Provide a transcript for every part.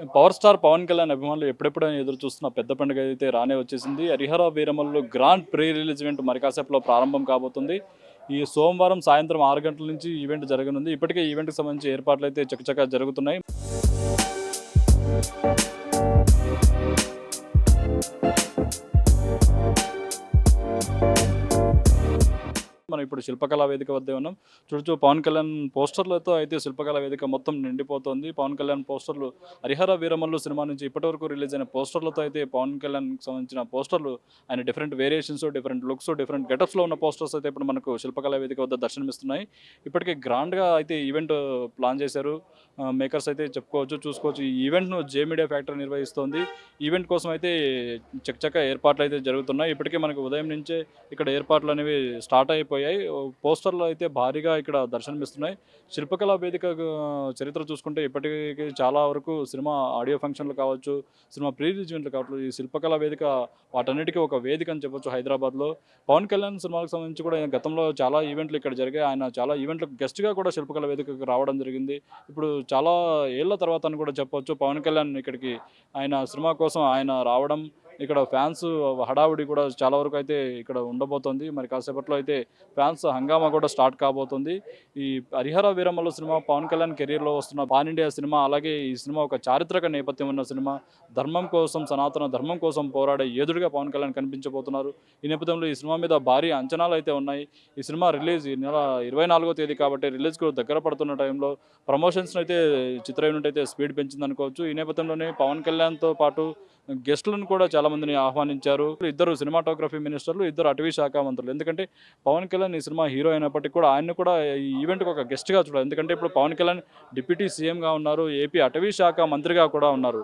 Power star Pawan Kalyan అభిమానులు ఎప్పుడెప్పుడైనా ఎదురు చూస్తున్న పెద్ద పండుగ అయితే రానే వచ్చేసింది. Harihara Veeramallu grand pre release event మరి కాసేపులో ప్రారంభం కాబోతుంది. ఈ సోమవారం సాయంత్రం 6 గంటల నుంచి ఈవెంట్ జరగనుంది. ఇప్పటికే ఈవెంట్కి సంబంధించి ఏర్పాట్లు అయితే చకచకా జరుగుతున్నాయి. మనం ఇప్పుడు శిల్పకళా వేదిక వద్దే ఉన్నాం. చూడొచ్చు పవన్ కళ్యాణ్ పోస్టర్లతో అయితే శిల్పకళా వేదిక మొత్తం నిండిపోతుంది. పవన్ కళ్యాణ్ పోస్టర్లు హరిహర వీరమల్లు సినిమా నుంచి ఇప్పటివరకు రిలీజ్ అయిన పోస్టర్లతో అయితే పవన్ కళ్యాణ్కి సంబంధించిన పోస్టర్లు ఆయన different variations, different looks, different గెటప్స్లో ఉన్న పోస్టర్స్ అయితే ఇప్పుడు మనకు శిల్పకళా వేదిక వద్ద దర్శనమిస్తున్నాయి. ఇప్పటికే గ్రాండ్గా అయితే ఈవెంట్ ప్లాన్ చేశారు మేకర్స్ అయితే చెప్పుకోవచ్చు, చూసుకోవచ్చు. ఈ ఈవెంట్ను జే మీడియా ఫ్యాక్టరీ నిర్వహిస్తోంది. ఈవెంట్ కోసం అయితే చకచక ఏర్పాట్లు అయితే జరుగుతున్నాయి. ఇప్పటికే మనకు ఉదయం నుంచే ఇక్కడ ఏర్పాట్లు అనేవి స్టార్ట్ అయిపోయాయి. పోస్టర్లు అయితే భారీగా ఇక్కడ దర్శనమిస్తున్నాయి. శిల్పకళా వేదిక చరిత్ర చూసుకుంటే ఇప్పటికీ చాలా వరకు సినిమా ఆడియో ఫంక్షన్లు కావచ్చు, సినిమా ప్రీ రిలీజ్ ఈవెంట్లు కావచ్చు, ఈ శిల్పకళా వేదిక వాటన్నిటికీ ఒక వేదిక అని చెప్పొచ్చు హైదరాబాద్లో. పవన్ కళ్యాణ్ సినిమాలకు సంబంధించి కూడా గతంలో చాలా ఈవెంట్లు ఇక్కడ జరిగాయి. ఆయన చాలా ఈవెంట్లకు గెస్ట్గా కూడా శిల్పకళా వేదికకు రావడం జరిగింది. ఇప్పుడు చాలా ఏళ్ల తర్వాత అని కూడా చెప్పొచ్చు పవన్ కళ్యాణ్ ఇక్కడికి ఆయన సినిమా కోసం ఆయన రావడం, ఇక్కడ ఫ్యాన్స్ హడావుడి కూడా చాలా వరకు అయితే ఇక్కడ ఉండబోతోంది. మరి కాసేపట్లో అయితే ఫ్యాన్స్ హంగామా కూడా స్టార్ట్ కాబోతుంది. ఈ హరిహర వీరమల్లు సినిమా పవన్ కళ్యాణ్ కెరీర్లో వస్తున్న పాన్ ఇండియా సినిమా. అలాగే ఈ సినిమా ఒక చారిత్రక నేపథ్యం ఉన్న సినిమా. ధర్మం కోసం, సనాతన ధర్మం కోసం పోరాడే యోధుడిగా పవన్ కళ్యాణ్ కనిపించబోతున్నారు. ఈ నేపథ్యంలో ఈ సినిమా మీద భారీ అంచనాలు అయితే ఉన్నాయి. ఈ సినిమా రిలీజ్ ఈ నెల 24వ తేదీ కాబట్టి రిలీజ్కు దగ్గర పడుతున్న టైంలో ప్రమోషన్స్ అయితే చిత్ర యూనిట్ అయితే స్పీడ్ పెంచింది అనుకోవచ్చు. ఈ నేపథ్యంలోనే పవన్ కళ్యాణ్తో పాటు గెస్టులను కూడా చాలామందిని ఆహ్వానించారు. ఇద్దరు సినిమాటోగ్రఫీ మినిస్టర్లు, ఇద్దరు అటవీ శాఖ మంత్రులు. ఎందుకంటే పవన్ కళ్యాణ్ ఈ సినిమా హీరో అయినప్పటికీ కూడా ఆయన్ని కూడా ఈ ఈవెంట్కి ఒక గెస్ట్గా చూడాలి. ఎందుకంటే ఇప్పుడు పవన్ కళ్యాణ్ డిప్యూటీ సీఎంగా ఉన్నారు, ఏపీ అటవీ శాఖ మంత్రిగా కూడా ఉన్నారు.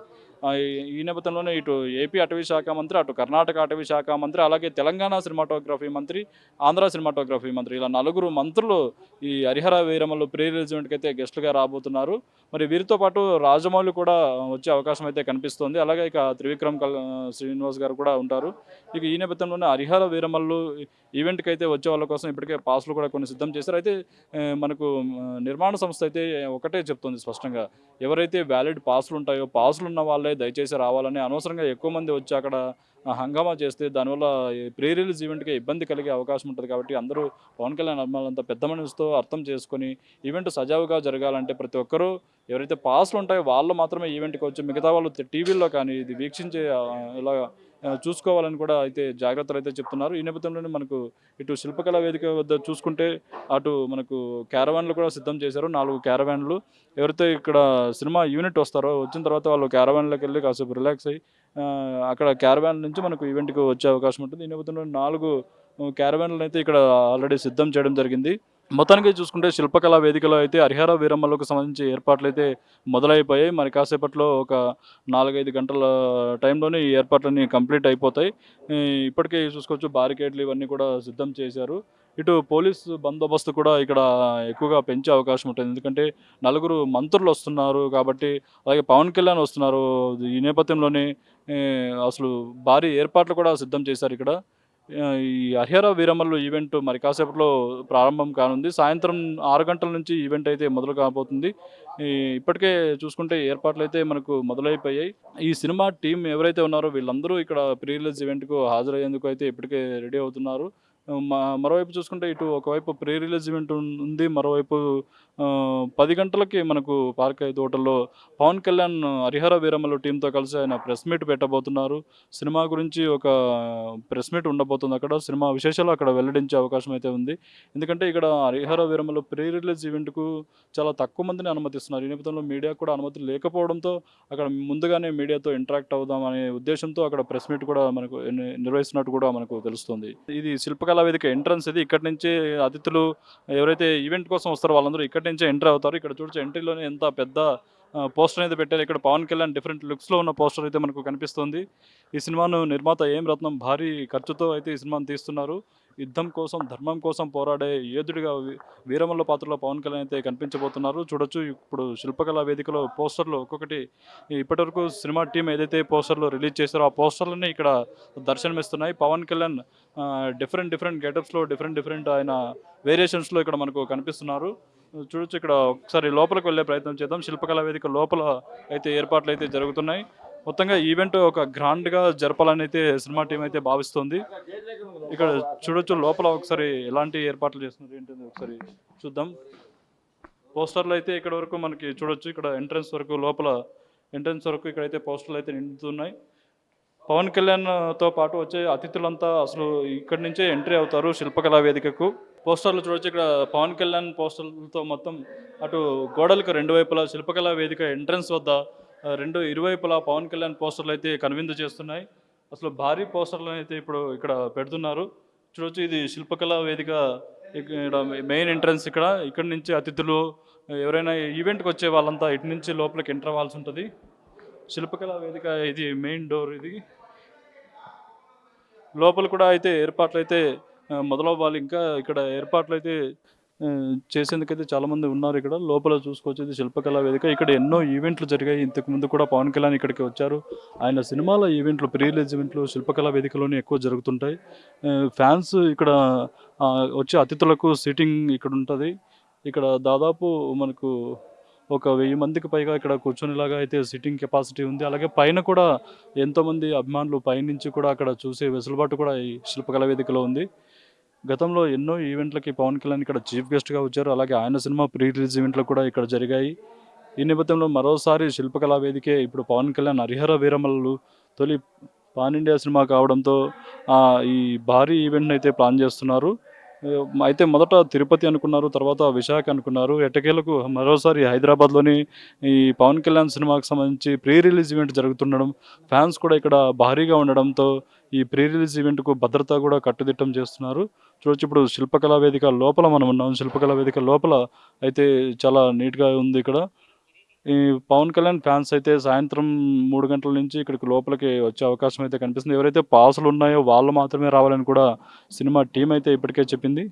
ఈ నేపథ్యంలోనే ఇటు ఏపీ అటవీ శాఖ మంత్రి, అటు కర్ణాటక అటవీ శాఖ మంత్రి, అలాగే తెలంగాణ సినిమాటోగ్రఫీ మంత్రి, ఆంధ్ర సినిమాటోగ్రఫీ మంత్రి, ఇలా నలుగురు మంత్రులు ఈ హరిహర వీరమల్లు ప్రీ రిలీజ్ ఈవెంట్కి అయితే గెస్టులుగా రాబోతున్నారు. మరి వీరితో పాటు రాజమౌళి కూడా వచ్చే అవకాశం అయితే కనిపిస్తుంది. అలాగే ఇక త్రివిక్రమ్ శ్రీనివాస్ గారు కూడా ఉంటారు. ఇక ఈ నేపథ్యంలోనే హరిహర వీరమల్లు ఈవెంట్కి అయితే వచ్చే వాళ్ళ కోసం ఇప్పటికే పాస్లు కూడా కొన్ని సిద్ధం చేశారు. అయితే మనకు నిర్మాణ సంస్థ అయితే ఒకటే చెప్తుంది స్పష్టంగా, ఎవరైతే వ్యాలిడ్ పాస్లు ఉంటాయో పాస్లు ఉన్న వాళ్ళే దయచేసి రావాలని. అనవసరంగా ఎక్కువ మంది వచ్చి అక్కడ హంగామా చేస్తే దానివల్ల ప్రీ రిలీజ్ ఈవెంట్కి ఇబ్బంది కలిగే అవకాశం ఉంటుంది. కాబట్టి అందరూ పవన్ కళ్యాణ్ అభిమానులంతా పెద్ద మనసుతో అర్థం చేసుకొని ఈవెంట్ సజావుగా జరగాలంటే ప్రతి ఒక్కరూ ఎవరైతే పాస్లు ఉంటాయో వాళ్ళు మాత్రమే ఈవెంట్కి వచ్చి మిగతా వాళ్ళు టీవీల్లో కానీ ఇది వీక్షించే ఇలా చూసుకోవాలని కూడా అయితే జాగ్రత్తలు అయితే చెప్తున్నారు. ఈ నేపథ్యంలోనే మనకు ఇటు శిల్పకళా వేదిక వద్ద చూసుకుంటే అటు మనకు క్యారవాన్లు కూడా సిద్ధం చేశారు. 4 క్యారవాన్లు. ఎవరైతే ఇక్కడ సినిమా యూనిట్ వస్తారో వచ్చిన తర్వాత వాళ్ళు క్యారవాన్లోకి వెళ్ళి కాసేపు రిలాక్స్ అయ్యి అక్కడ క్యారవాన్ నుంచి మనకు ఈవెంట్కి వచ్చే అవకాశం ఉంటుంది. ఈ నేపథ్యంలో 4 క్యారవాన్లను అయితే ఇక్కడ ఆల్రెడీ సిద్ధం చేయడం జరిగింది. మొత్తానికి చూసుకుంటే శిల్పకళా వేదికలో అయితే హరిహర వీరమ్మలకు సంబంధించి ఏర్పాట్లు అయితే మొదలైపోయాయి. మరి కాసేపట్లో ఒక 4-5 గంటల టైంలోనే ఈ ఏర్పాట్లన్నీ కంప్లీట్ అయిపోతాయి. ఇప్పటికే చూసుకోవచ్చు బారికేడ్లు ఇవన్నీ కూడా సిద్ధం చేశారు. ఇటు పోలీస్ బందోబస్తు కూడా ఇక్కడ ఎక్కువగా పెంచే అవకాశం ఉంటుంది. ఎందుకంటే నలుగురు మంత్రులు వస్తున్నారు కాబట్టి, అలాగే పవన్ కళ్యాణ్ వస్తున్నారు. ఈ నేపథ్యంలోనే అసలు భారీ ఏర్పాట్లు కూడా సిద్ధం చేశారు ఇక్కడ. ఈ హరిహర వీరమల్లు ఈవెంట్ మరి కాసేపట్లో ప్రారంభం కానుంది. సాయంత్రం 6 గంటల నుంచి ఈవెంట్ అయితే మొదలు కాబోతుంది. ఇప్పటికే చూసుకుంటే ఏర్పాట్లు అయితే మనకు మొదలైపోయాయి. ఈ సినిమా టీం ఎవరైతే ఉన్నారో వీళ్ళందరూ ఇక్కడ ప్రీ రిలీజ్ ఈవెంట్కు హాజరయ్యేందుకు అయితే ఇప్పటికే రెడీ అవుతున్నారు. మరోవైపు చూసుకుంటే ఇటు ఒకవైపు ప్రీ రిలీజ్ ఈవెంట్ ఉంది, మరోవైపు 10 గంటలకి మనకు పార్క్ ఐదు హోటల్లో పవన్ కళ్యాణ్ హరిహర వీరమల్లు టీంతో కలిసి ఆయన ప్రెస్ మీట్ పెట్టబోతున్నారు. సినిమా గురించి ఒక ప్రెస్ మీట్ ఉండబోతుంది. అక్కడ సినిమా విశేషాలు అక్కడ వెల్లడించే అవకాశం అయితే ఉంది. ఎందుకంటే ఇక్కడ హరిహర వీరమల్లు ప్రీ రిలీజ్ ఈవెంట్కు చాలా తక్కువ మందిని అనుమతిస్తున్నారు. ఈ నేపథ్యంలో మీడియా కూడా అనుమతి లేకపోవడంతో అక్కడ ముందుగానే మీడియాతో ఇంటరాక్ట్ అవుదాం అనే ఉద్దేశంతో అక్కడ ప్రెస్ మీట్ కూడా మనకు నిర్వహిస్తున్నట్టు కూడా మనకు తెలుస్తుంది. ఇది శిల్పకళా వేదిక ఎంట్రన్స్. ఇది ఇక్కడి నుంచి అతిథులు ఎవరైతే ఈవెంట్ కోసం వస్తారో వాళ్ళందరూ ఇక్కడి నుంచే ఎంట్రీ అవుతారు. ఇక్కడ చూడొచ్చు ఎంట్రీలోనే ఎంత పెద్ద పోస్టర్ అయితే పెట్టారు. ఇక్కడ పవన్ కళ్యాణ్ డిఫరెంట్ లుక్స్లో ఉన్న పోస్టర్ అయితే మనకు కనిపిస్తుంది. ఈ సినిమాను నిర్మాత ఏం రత్నం భారీ ఖర్చుతో అయితే ఈ సినిమాను తీస్తున్నారు. యుద్ధం కోసం, ధర్మం కోసం పోరాడే యోధుడిగా వీరమల్ల పాత్రలో పవన్ కళ్యాణ్ అయితే కనిపించబోతున్నారు. చూడొచ్చు ఇప్పుడు శిల్పకళా వేదికలో పోస్టర్లు ఒక్కొక్కటి ఇప్పటివరకు సినిమా టీం ఏదైతే పోస్టర్లు రిలీజ్ చేశారో ఆ పోస్టర్లన్నీ ఇక్కడ దర్శనమిస్తున్నాయి. పవన్ కళ్యాణ్ డిఫరెంట్ గెటప్స్లో డిఫరెంట్ ఆయన వేరియేషన్స్లో ఇక్కడ మనకు కనిపిస్తున్నారు. చూడొచ్చు ఇక్కడ ఒకసారి లోపలికి వెళ్ళే ప్రయత్నం చేద్దాం. శిల్పకళా వేదిక లోపల అయితే ఏర్పాట్లు అయితే జరుగుతున్నాయి. మొత్తంగా ఈవెంట్ ఒక గ్రాండ్‌గా జరపాలని అయితే సినిమా టీమ్ అయితే భావిస్తుంది. ఇక్కడ చూడొచ్చు లోపల ఒకసారి ఎలాంటి ఏర్పాట్లు చేస్తున్నారు ఏంటని ఒకసారి చూద్దాం. పోస్టర్‌లు అయితే ఇక్కడ వరకు మనకి చూడొచ్చు. ఇక్కడ ఎంట్రన్స్ వరకు ఇక్కడైతే పోస్టర్‌లు అయితే నిండుతున్నాయి. పవన్ కళ్యాణ్‌తో పాటు వచ్చే అతిథులంతా అసలు ఇక్కడి నుంచే ఎంట్రీ అవుతారు శిల్పకళా వేదికకు. పోస్టర్‌లు చూడొచ్చు ఇక్కడ పవన్ కళ్యాణ్ పోస్టర్‌లతో మొత్తం అటు గోడలకు రెండు వైపులా శిల్పకళా వేదిక ఎంట్రన్స్ వద్ద రెండు ఇరువైపులా పవన్ కళ్యాణ్ పోస్టర్‌లు అయితే కనువిందు చేస్తున్నాయి. అసలు భారీ పోస్టర్‌లను అయితే ఇప్పుడు ఇక్కడ పెడుతున్నారు. చూడొచ్చు ఇది శిల్పకళా వేదిక ఇక్కడ మెయిన్ ఎంట్రన్స్ ఇక్కడ. ఇక్కడి నుంచి అతిథులు ఎవరైనా ఈవెంట్‌కి వచ్చే వాళ్ళంతా ఇటు నుంచి లోపలికి ఎంటర్ అవ్వాల్సి ఉంటది. శిల్పకళా వేదిక ఇది మెయిన్ డోర్ ఇది. లోపల కూడా అయితే ఏర్పాట్లయితే మొదలవ్వాలి. ఇంకా ఇక్కడ ఏర్పాట్లయితే చేసేందుకైతే చాలామంది ఉన్నారు ఇక్కడ. లోపల చూసుకోవచ్చు ఇది శిల్పకళా వేదిక. ఇక్కడ ఎన్నో ఈవెంట్లు జరిగాయి. ఇంతకుముందు కూడా పవన్ కళ్యాణ్ ఇక్కడికి వచ్చారు. ఆయన సినిమాల ఈవెంట్లు, ప్రీ రిలీజ్ ఈవెంట్లు శిల్పకళా వేదికలోనే ఎక్కువ జరుగుతుంటాయి. ఫ్యాన్స్ ఇక్కడ వచ్చే అతిథులకు సీటింగ్ ఇక్కడ ఉంటది. ఇక్కడ దాదాపు మనకు ఒక 1000 మందికి పైగా ఇక్కడ కూర్చునేలాగా అయితే సిట్టింగ్ కెపాసిటీ ఉంది. అలాగే పైన కూడా ఎంతోమంది అభిమానులు పైనుంచి కూడా అక్కడ చూసే వెసులుబాటు కూడా ఈ శిల్పకళా వేదికలో ఉంది. గతంలో ఎన్నో ఈవెంట్లకి పవన్ కళ్యాణ్ ఇక్కడ చీఫ్ గెస్ట్‌గా వచ్చారు. అలాగే ఆయన సినిమా ప్రీ రిలీజ్ ఈవెంట్లు కూడా ఇక్కడ జరిగాయి. ఈ నేపథ్యంలో మరోసారి శిల్పకళా వేదికే ఇప్పుడు పవన్ కళ్యాణ్ 'హరిహర వీరమల్లు' తొలి పాన్ ఇండియా సినిమా కావడంతో ఈ భారీ ఈవెంట్‌ని అయితే ప్లాన్ చేస్తున్నారు. అయితే మొదట తిరుపతి అనుకున్నారు. తర్వాత విశాఖ అనుకున్నారు. ఎట్టకేలకు మరోసారి హైదరాబాద్‌లోని ఈ పవన్ కళ్యాణ్ సినిమాకి సంబంధించి ప్రీ రిలీజ్ ఈవెంట్ జరుగుతుండడం, ఫ్యాన్స్ కూడా ఇక్కడ భారీగా ఉండడంతో ఈ ప్రీ రిలీజ్ ఈవెంట్‌కు భద్రత కూడా కట్టుదిట్టం చేస్తున్నారు. చూడొచ్చు ఇప్పుడు శిల్పకళా వేదిక లోపల మనం ఉన్నాం. శిల్పకళా వేదిక లోపల అయితే చాలా నీట్‌గా ఉంది ఇక్కడ. ఈ పవన్ కళ్యాణ్ ఫ్యాన్స్ అయితే సాయంత్రం 3 గంటల నుంచి ఇక్కడికి లోపలికి వచ్చే అవకాశం అయితే కనిపిస్తుంది. ఎవరైతే పాసులు ఉన్నాయో వాళ్ళు మాత్రమే రావాలని కూడా సినిమా టీమ్ అయితే ఇప్పటికే చెప్పింది.